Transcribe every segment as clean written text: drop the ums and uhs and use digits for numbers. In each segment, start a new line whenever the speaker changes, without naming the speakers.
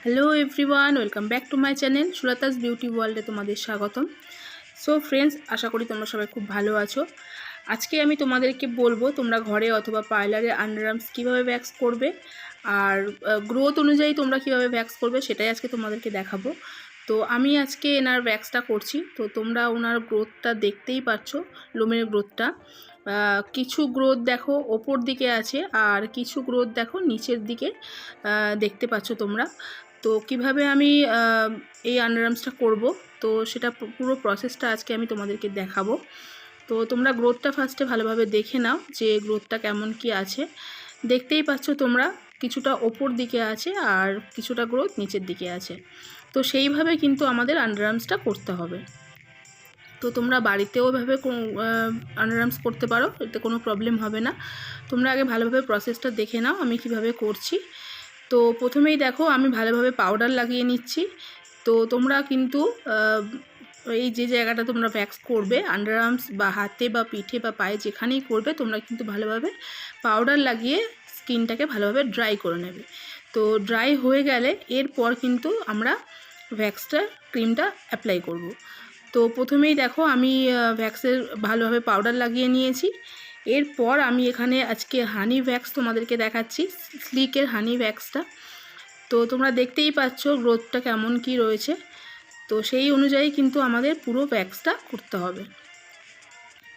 Hello everyone, welcome back to my channel Sultas beauty ওয়ার্ল্ডে তোমাদের স্বাগতম। সো ফ্রেন্ডস, আশা করি তোমরা সবাই খুব ভালো আছো। আজকে আমি তোমাদেরকে বলবো তোমরা ঘরে অথবা পার্লারে আন্ডারআর্মস কীভাবে ভ্যাক্স করবে আর গ্রোথ অনুযায়ী তোমরা কীভাবে ভ্যাক্স করবে সেটাই আজকে তোমাদেরকে দেখাবো। তো আমি আজকে এনার ভ্যাক্সটা করছি, তো তোমরা ওনার গ্রোথটা দেখতেই পাচ্ছ, লোমের গ্রোথটা। কিছু গ্রোথ দেখো ওপর দিকে আছে আর কিছু গ্রোথ দেখো নিচের দিকে দেখতে পাচ্ছ তোমরা। তো কিভাবে আমি এই আন্ডারআর্মসটা করব, তো সেটা পুরো প্রসেসটা আজকে আমি তোমাদেরকে দেখাবো। তো তোমরা গ্রোথটা ফার্স্টে ভালোভাবে দেখে নাও যে গ্রোথটা কেমন কি আছে। দেখতেই পাচ্ছ তোমরা, কিছুটা ওপর দিকে আছে আর কিছুটা গ্রোথ নিচের দিকে আছে। তো সেইভাবে কিন্তু আমাদের আন্ডারআর্মসটা করতে হবে। তো তোমরা বাড়িতেও এভাবে আন্ডারআর্মস করতে পারো, এতে কোনো প্রবলেম হবে না। তোমরা আগে ভালোভাবে প্রসেসটা দেখে নাও আমি কিভাবে করছি। তো প্রথমেই দেখো আমি ভালোভাবে পাউডার লাগিয়ে নিচ্ছি। তো তোমরা কিন্তু এই যে জায়গাটা তোমরা ভ্যাক্স করবে, আন্ডারআর্মস বা হাতে বা পিঠে বা পায়ে যেখানেই করবে, তোমরা কিন্তু ভালোভাবে পাউডার লাগিয়ে স্কিনটাকে ভালোভাবে ড্রাই করে নেবে। তো ড্রাই হয়ে গেলে এরপর কিন্তু আমরা ভ্যাক্সটা ক্রিমটা অ্যাপ্লাই করব। তো প্রথমেই দেখো আমি ভ্যাক্সের ভালোভাবে পাউডার লাগিয়ে নিয়েছি। এরপর আমি এখানে আজকে হানি ভ্যাক্স তোমাদেরকে দেখাচ্ছি, স্লিকের হানি ভ্যাক্সটা। তো তোমরা দেখতেই পাচ্ছ গ্রোথটা কেমন কি রয়েছে। তো সেই অনুযায়ী কিন্তু আমাদের পুরো ভ্যাক্সটা করতে হবে।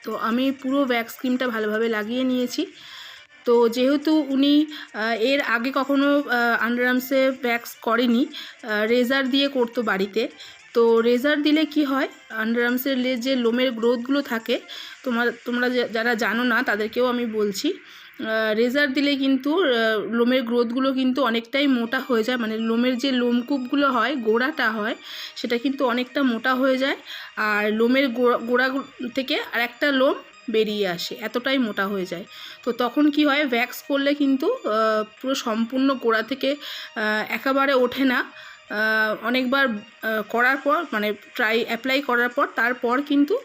তো আমি পুরো ভ্যাক্স ক্রিমটা ভালোভাবে লাগিয়ে নিয়েছি। তো যেহেতু উনি এর আগে কখনো আন্ডারআর্মসে ভ্যাক্স করেনি, রেজার দিয়ে করতো বাড়িতে। তো রেজার দিলে কি হয়, আন্ডারআর্মসের যে লোমের গ্রোথগুলো থাকে, তোমরা যারা জানো না তাদেরকেও আমি বলছি, রেজার দিলে কিন্তু লোমের গ্রোথগুলো কিন্তু অনেকটাই মোটা হয়ে যায়। মানে লোমের যে লোমকূপগুলো হয়, গোড়াটা হয়, সেটা কিন্তু অনেকটা মোটা হয়ে যায়। আর লোমের গোড়া থেকে আর একটা লোম বেরিয়ে আসে, এতটাই মোটা হয়ে যায়। তো তখন কি হয়, ভ্যাক্স করলে কিন্তু পুরো সম্পূর্ণ গোড়া থেকে একেবারে ওঠে না। অনেকবার করার পর, মানে অ্যাপ্লাই করার পর তারপর কিন্তু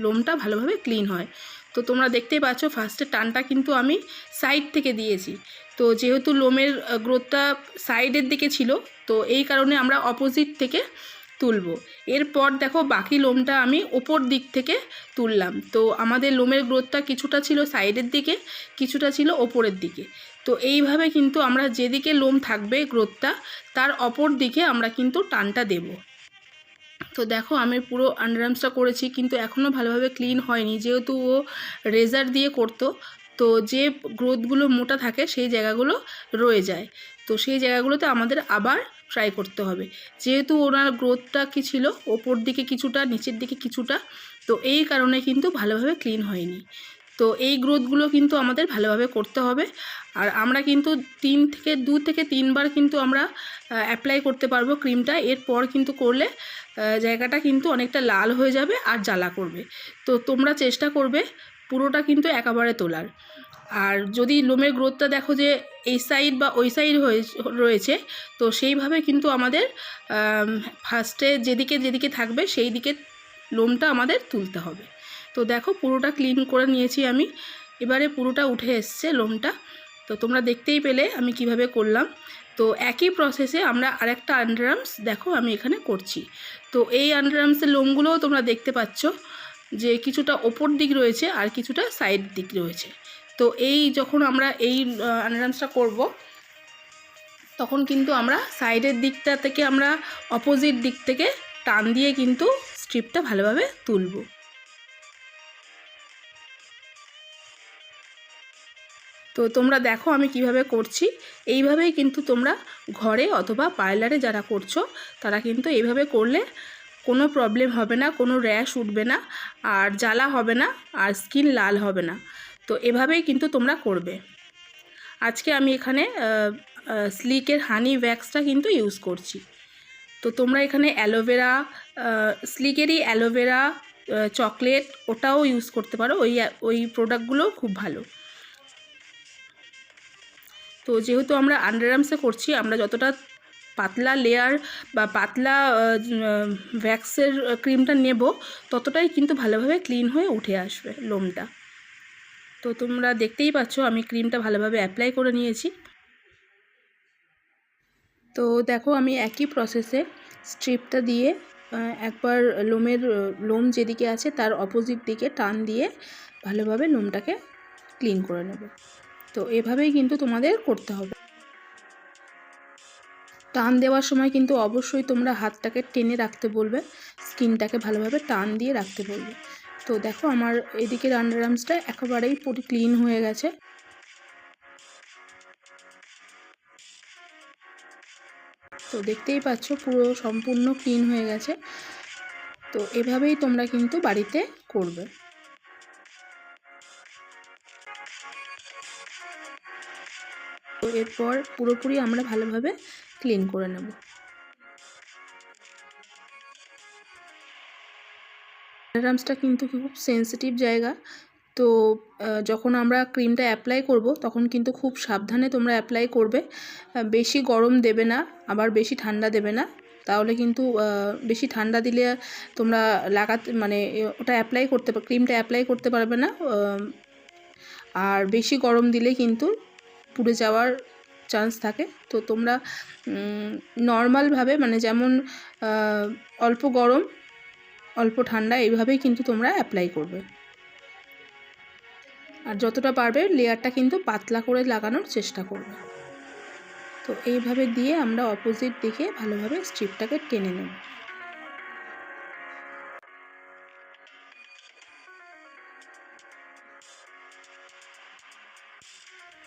লোমটা ভালোভাবে ক্লিন হয়। তো তোমরা দেখতেই পাচ্ছ ফার্স্টে টানটা কিন্তু আমি সাইড থেকে দিয়েছি। তো যেহেতু লোমের গ্রোথটা সাইডের দিকে ছিল, তো এই কারণে আমরা অপোজিট থেকে তুলব। এরপর দেখো বাকি লোমটা আমি ওপর দিক থেকে তুললাম। তো আমাদের লোমের গ্রোথটা কিছুটা ছিল সাইডের দিকে, কিছুটা ছিল ওপরের দিকে। তো এইভাবে কিন্তু আমরা যেদিকে লোম থাকবে গ্রোথটা, তার অপর দিকে আমরা কিন্তু টানটা দেব। তো দেখো আমি পুরো আন্ডারআর্মসটা করেছি, কিন্তু এখনও ভালোভাবে ক্লিন হয়নি, যেহেতু ও রেজার দিয়ে করতো। তো যে গ্রোথগুলো মোটা থাকে সেই জায়গাগুলো রয়ে যায়। তো সেই জায়গাগুলোতে আমাদের আবার ট্রাই করতে হবে। যেহেতু ওনার গ্রোথটা কি ছিল, ওপর দিকে কিছুটা নিচের দিকে কিছুটা, তো এই কারণে কিন্তু ভালোভাবে ক্লিন হয়নি। তো এই গ্রোথগুলো কিন্তু আমাদের ভালোভাবে করতে হবে। আর আমরা কিন্তু 2 থেকে 3 বার কিন্তু আমরা অ্যাপ্লাই করতে পারবো ক্রিমটা। এরপর কিন্তু করলে জায়গাটা কিন্তু অনেকটা লাল হয়ে যাবে আর জ্বালা করবে। তো তোমরা চেষ্টা করবে পুরোটা কিন্তু একেবারে তোলার। আর যদি লোমের গ্রোথটা দেখো যে এই সাইড বা ওই সাইড রয়েছে, তো সেইভাবে কিন্তু আমাদের ফার্স্টে যেদিকে যেদিকে থাকবে সেই দিকে লোমটা আমাদের তুলতে হবে। তো দেখো পুরোটা ক্লিন করে নিয়েছি আমি, এবারে পুরোটা উঠে এসছে লোমটা। তো তোমরা দেখতেই পেলে আমি কিভাবে করলাম। তো একই প্রসেসে আমরা আরেকটা আন্ডারআর্মস দেখো আমি এখানে করছি। তো এই আন্ডারআর্মসের লোমগুলোও তোমরা দেখতে পাচ্ছ যে কিছুটা ওপর দিক রয়েছে আর কিছুটা সাইড দিক রয়েছে। তো এই যখন আমরা এই আন্ডারআর্মসটা করব, তখন কিন্তু আমরা সাইডের দিকটা থেকে আমরা অপোজিট দিক থেকে টান দিয়ে কিন্তু স্ট্রিপটা ভালোভাবে তুলব। তো তোমরা দেখো আমি কিভাবে করছি, এইভাবেই কিন্তু তোমরা ঘরে অথবা পার্লারে যারা করছো তারা কিন্তু এইভাবে করলে কোনো প্রবলেম হবে না, কোনো র্যাশ উঠবে না, আর জ্বালা হবে না, আর স্কিন লাল হবে না। তো এভাবেই কিন্তু তোমরা করবে। আজকে আমি এখানে স্লিকের হানি ভ্যাক্সটা কিন্তু ইউজ করছি। তো তোমরা এখানে অ্যালোভেরা, স্লিকেরই অ্যালোভেরা চকলেট ওটাও ইউজ করতে পারো, ওই প্রোডাক্টগুলো খুব ভালো। তো যেহেতু আমরা আন্ডারআর্মসে করছি, আমরা যতটা পাতলা লেয়ার বা পাতলা ভ্যাক্সের ক্রিমটা নেব, ততটাই কিন্তু ভালোভাবে ক্লিন হয়ে উঠে আসবে লোমটা। তো তোমরা দেখতেই পাচ্ছ আমি ক্রিমটা ভালোভাবে অ্যাপ্লাই করে নিয়েছি। তো দেখো আমি একই প্রসেসে স্ট্রিপটা দিয়ে একবার লোম যেদিকে আছে তার অপোজিট দিকে টান দিয়ে ভালোভাবে লোমটাকে ক্লিন করে নেব। তো এভাবেই কিন্তু তোমাদের করতে হবে। টান দেওয়ার সময় কিন্তু অবশ্যই তোমরা হাতটাকে টেনে রাখতে বলবে, স্কিনটাকে ভালোভাবে টান দিয়ে রাখতে বলবে। তো দেখো আমার এদিকের আন্ডারআর্মসটা একেবারেই পুরো ক্লিন হয়ে গেছে। তো দেখতেই পাচ্ছ পুরো সম্পূর্ণ ক্লিন হয়ে গেছে। তো এভাবেই তোমরা কিন্তু বাড়িতে করবে। তো এরপর পুরোপুরি আমরা ভালোভাবে ক্লিন করে নেব। আন্ডারআর্মসটা কিন্তু খুব সেন্সিটিভ জায়গা। তো যখন আমরা ক্রিমটা অ্যাপ্লাই করব তখন কিন্তু খুব সাবধানে তোমরা অ্যাপ্লাই করবে। বেশি গরম দেবে না, আবার বেশি ঠান্ডা দেবে না, তাহলে কিন্তু বেশি ঠান্ডা দিলে তোমরা মানে ওটা ক্রিমটা অ্যাপ্লাই করতে পারবে না। আর বেশি গরম দিলে কিন্তু পুড়ে যাওয়ার চান্স থাকে। তো তোমরা নর্মালভাবে মানে যেমন অল্প গরম অল্প ঠান্ডা এইভাবেই কিন্তু তোমরা অ্যাপ্লাই করবে। আর যতটা পারবে লেয়ারটা কিন্তু পাতলা করে লাগানোর চেষ্টা করবে। তো এইভাবে দিয়ে আমরা অপোজিট দিকে ভালোভাবে স্ট্রিপটাকে টেনে নেব।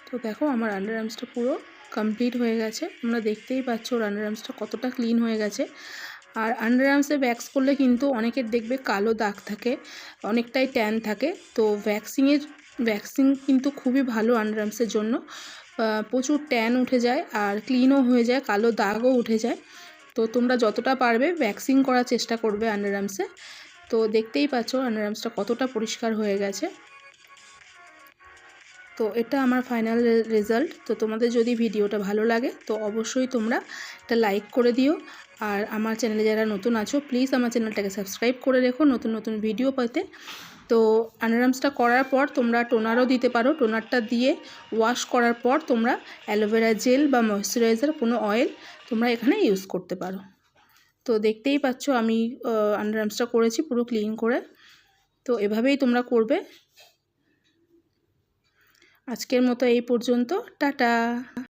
তো দেখো আমার আন্ডারআর্মসটা পুরো কমপ্লিট হয়ে গেছে। তোমরা দেখতেই পাচ্ছ ওর আন্ডারআর্মসটা কতটা ক্লিন হয়ে গেছে। আর আন্ডারআর্মসে ভ্যাক্স করলে কিন্তু অনেকের দেখবে কালো দাগ থাকে, অনেকটাই ট্যান থাকে। তো ভ্যাক্সিং কিন্তু খুবই ভালো আন্ডারআর্মসের জন্য। প্রচুর ট্যান উঠে যায় আর ক্লিনও হয়ে যায়, কালো দাগও উঠে যায়। তো তোমরা যতটা পারবে ভ্যাক্সিং করার চেষ্টা করবে আন্ডারআর্মসে। তো দেখতেই পাচ্ছ আন্ডারআর্মসটা কতটা পরিষ্কার হয়ে গেছে। তো এটা আমার ফাইনাল রেজাল্ট। তো তোমাদের যদি ভিডিওটা ভালো লাগে তো অবশ্যই তোমরা একটা লাইক করে দিও। আর আমার চ্যানেলে যারা নতুন আছো প্লিজ আমার চ্যানেলটাকে সাবস্ক্রাইব করে রেখো নতুন নতুন ভিডিও পেতে। তো আন্ডারআর্মসটা করার পর তোমরা টোনারও দিতে পারো। টোনারটা দিয়ে ওয়াশ করার পর তোমরা অ্যালোভেরা জেল বা ময়শ্চারাইজার কোনো অয়েল তোমরা এখানে ইউজ করতে পারো। তো দেখতেই পাচ্ছ আমি আন্ডারআর্মসটা করেছি পুরো ক্লিন করে। তো এভাবেই তোমরা করবে। আজকের মতো এই পর্যন্ত, টাটা।